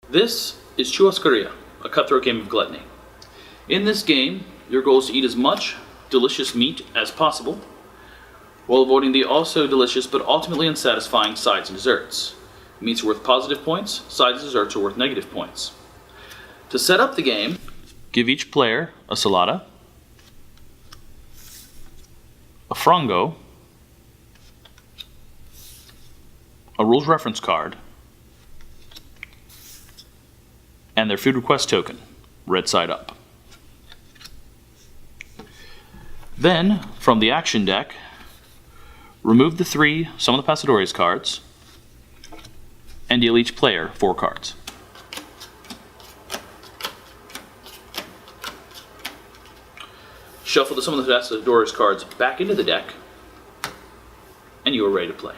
This is Churrascaria, a cutthroat game of gluttony. In this game, your goal is to eat as much delicious meat as possible, while avoiding the also delicious but ultimately unsatisfying sides and desserts. Meats are worth positive points, sides and desserts are worth negative points. To set up the game, give each player a salada, a frango, a rules reference card, and their food request token, red side up. Then, from the action deck, remove the 3 Some of the Pasadores cards and deal each player 4 cards. Shuffle the Some of the Pasadores cards back into the deck, and you are ready to play.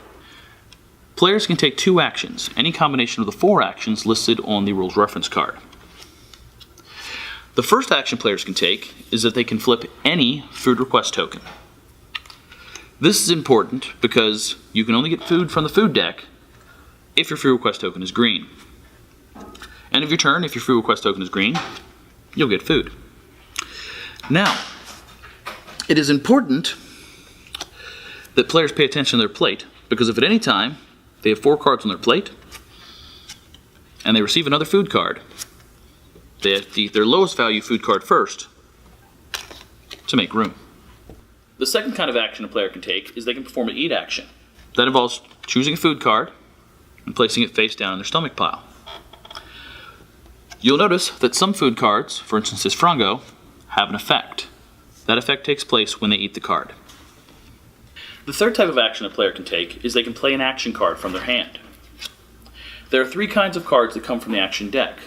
Players can take 2 actions, any combination of the 4 actions listed on the rules reference card. The first action players can take is that they can flip any food request token. This is important because you can only get food from the food deck if your food request token is green. End of your turn, if your food request token is green, you'll get food. Now, it is important that players pay attention to their plate, because if at any time they have 4 cards on their plate and they receive another food card, they have to eat their lowest value food card first to make room. The second kind of action a player can take is they can perform an eat action. That involves choosing a food card and placing it face down in their stomach pile. You'll notice that some food cards, for instance this frango, have an effect. That effect takes place when they eat the card. The third type of action a player can take is they can play an action card from their hand. There are 3 kinds of cards that come from the action deck.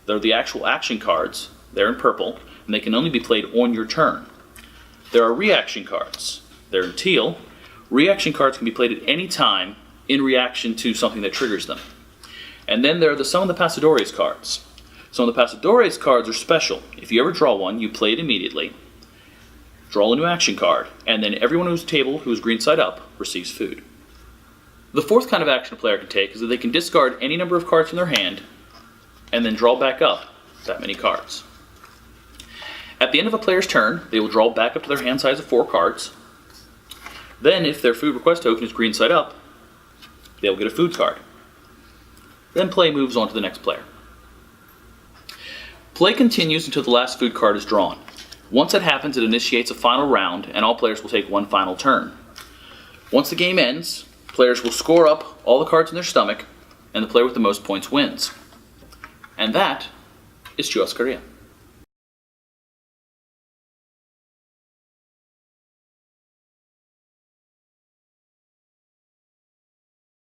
There are the actual action cards, they're in purple, and they can only be played on your turn. There are reaction cards, they're in teal. Reaction cards can be played at any time in reaction to something that triggers them. And then there are Some of the Pasadores cards. Some of the Pasadores cards are special. If you ever draw one, you play it immediately, draw a new action card, and then everyone who's table who is green side up receives food. The fourth kind of action a player can take is that they can discard any number of cards from their hand and then draw back up that many cards. At the end of a player's turn, they will draw back up to their hand size of 4 cards. Then, if their food request token is green side up, they'll get a food card. Then play moves on to the next player. Play continues until the last food card is drawn. Once that happens, it initiates a final round, and all players will take 1 final turn. Once the game ends, players will score up all the cards in their stomach, and the player with the most points wins. And that is Churrascaria.